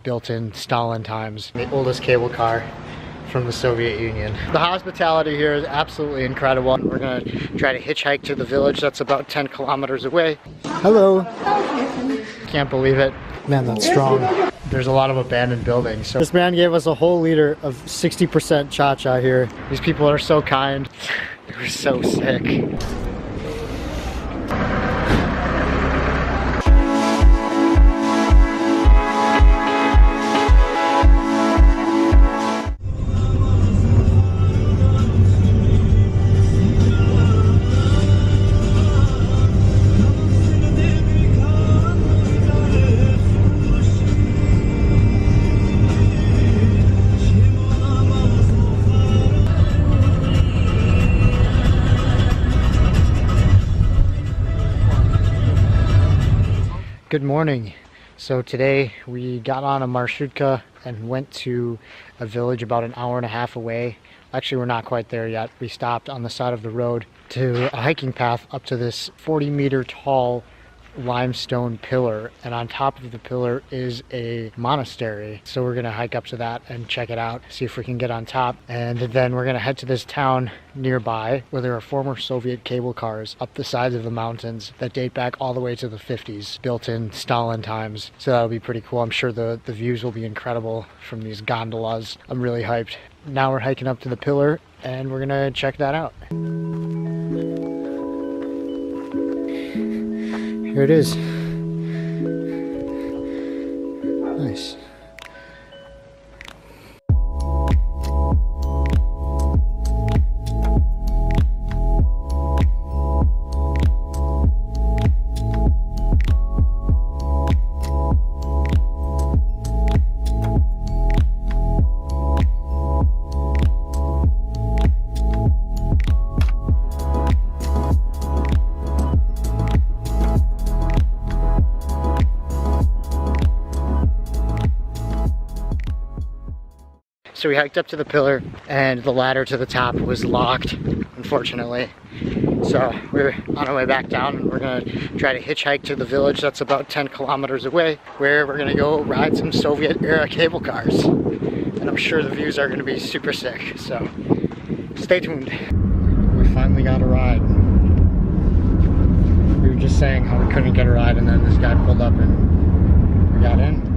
built in Stalin times. The oldest cable car from the Soviet Union. The hospitality here is absolutely incredible. We're gonna try to hitchhike to the village that's about 10 kilometers away. Hello. Can't believe it. Man, that's strong. There's a lot of abandoned buildings. So this man gave us a whole liter of 60% cha-cha here. These people are so kind. They were so sick. Good morning. So today we got on a marshrutka and went to a village about an hour and a half away. Actually, we're not quite there yet. We stopped on the side of the road to a hiking path up to this 40-meter tall limestone pillar, and on top of the pillar is a monastery. So we're gonna hike up to that and check it out, see if we can get on top, and then we're gonna head to this town nearby where there are former Soviet cable cars up the sides of the mountains that date back all the way to the 50s, built in Stalin times. So that'll be pretty cool. I'm sure the views will be incredible from these gondolas. I'm really hyped. Now we're hiking up to the pillar and we're gonna check that out. Here it is. Nice. So we hiked up to the pillar and the ladder to the top was locked, unfortunately. So we're on our way back down and we're gonna try to hitchhike to the village that's about 10 kilometers away, where we're gonna go ride some Soviet era cable cars. And I'm sure the views are gonna be super sick, so stay tuned. We finally got a ride. We were just saying how we couldn't get a ride and then this guy pulled up and we got in.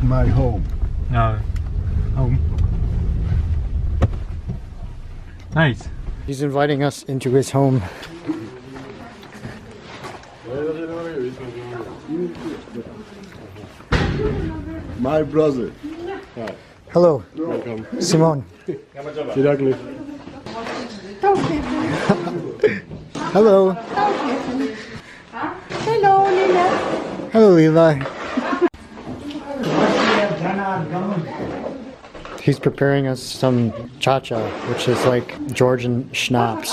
My home. No. Home. Nice. He's inviting us into his home. My brother. Hello. Welcome. Simon. Directly. Hello. Hello, Lila. Hello, Levi. He's preparing us some cha-cha, which is like Georgian schnapps.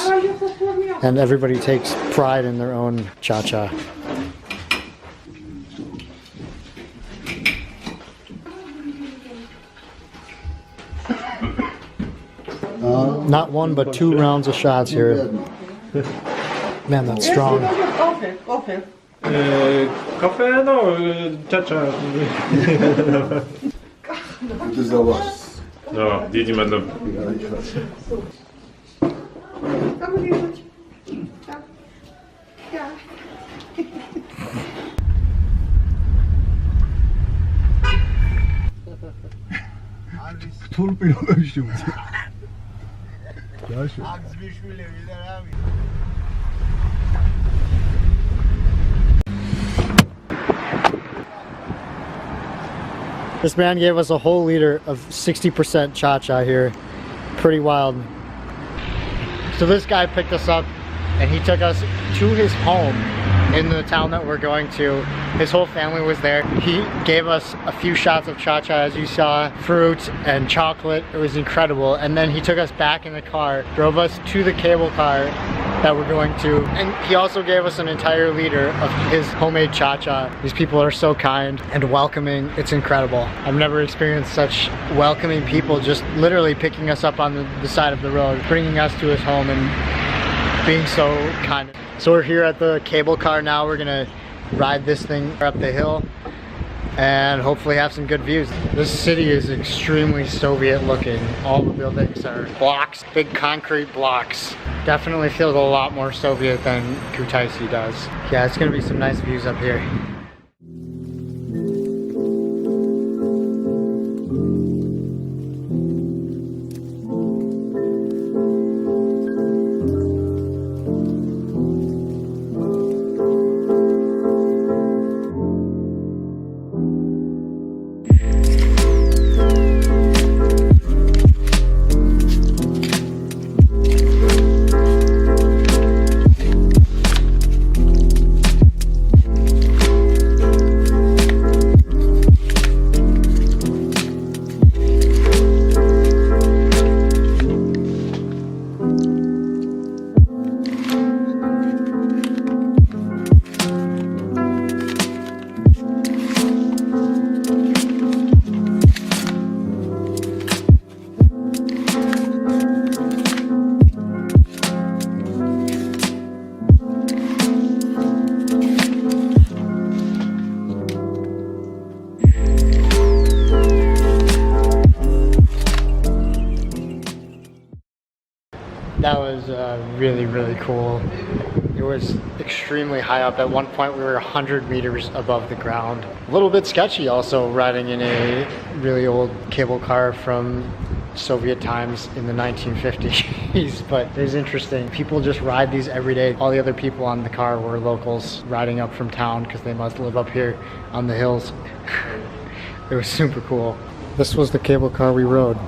And everybody takes pride in their own cha-cha. Not one, but 2 rounds of shots here. Man, that's strong. Coffee. Coffee? No, cha-cha. It is ours. No, Didi madam. Turp ölçtüm. Ya şu. This man gave us a whole liter of 60% cha-cha here. Pretty wild. So this guy picked us up and he took us to his home in the town that we're going to. His whole family was there. He gave us a few shots of cha-cha, as you saw, fruit and chocolate. It was incredible. And then he took us back in the car, drove us to the cable car, that we're going to. And he also gave us an entire liter of his homemade cha-cha. These people are so kind and welcoming. It's incredible. I've never experienced such welcoming people, just literally picking us up on the side of the road, bringing us to his home and being so kind. So we're here at the cable car now. We're gonna ride this thing up the hill and hopefully have some good views. This city is extremely Soviet looking. All the buildings are blocks, big concrete blocks. Definitely feels a lot more Soviet than Kutaisi does. Yeah, it's gonna be some nice views up here. That was really cool. It was extremely high up. At one point we were 100 meters above the ground. A little bit sketchy also, riding in a really old cable car from Soviet times in the 1950s, but it was interesting. People just ride these every day. All the other people on the car were locals riding up from town because they must live up here on the hills. It was super cool. This was the cable car we rode.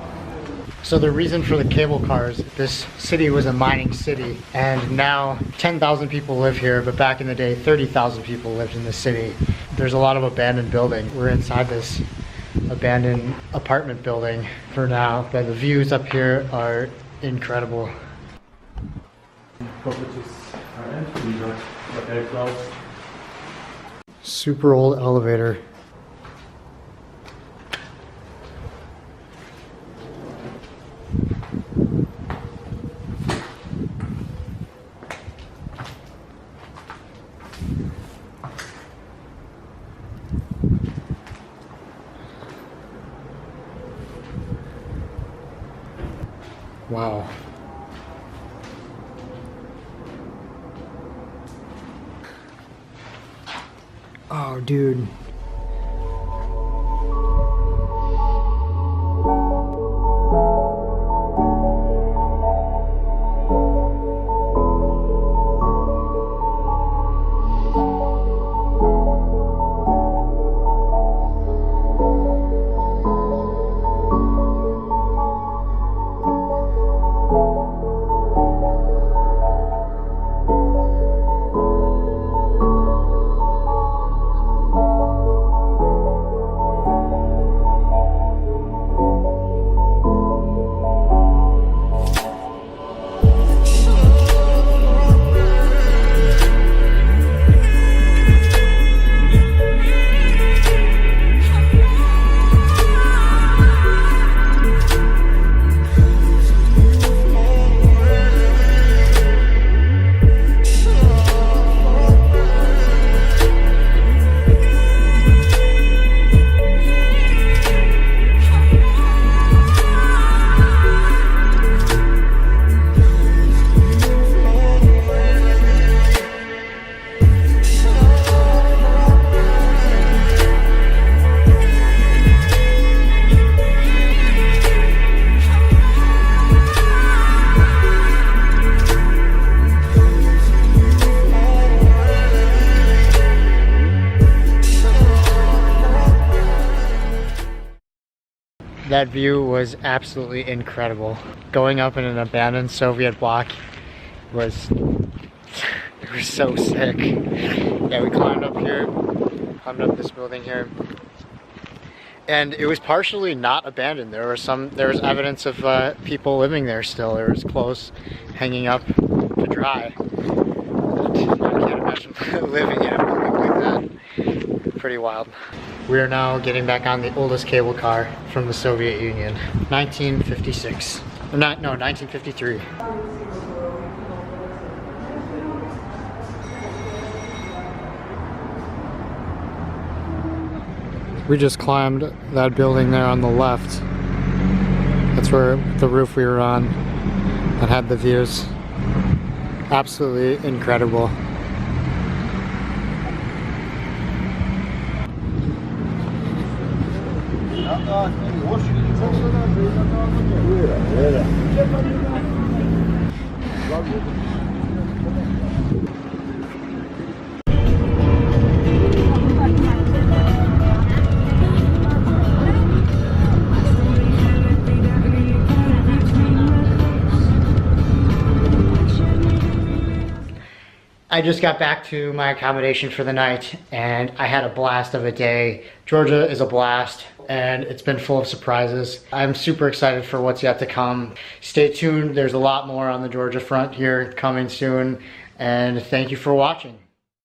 So the reason for the cable cars, this city was a mining city, and now 10,000 people live here, but back in the day 30,000 people lived in the city. There's a lot of abandoned buildings. We're inside this abandoned apartment building for now, but the views up here are incredible. Super old elevator. Wow. Oh, dude. That view was absolutely incredible. Going up in an abandoned Soviet block was, it was so sick. Yeah, we climbed up here, climbed up this building here, and it was partially not abandoned. There was evidence of people living there still. There was clothes hanging up to dry. And I can't imagine living in a building like that. Pretty wild. We are now getting back on the oldest cable car from the Soviet Union. 1956. No, 1953. We just climbed that building there on the left. That's where the roof we were on and had the views. Absolutely incredible. I just got back to my accommodation for the night and I had a blast of a day. Georgia is a blast and it's been full of surprises. I'm super excited for what's yet to come. Stay tuned, there's a lot more on the Georgia front here coming soon, and thank you for watching.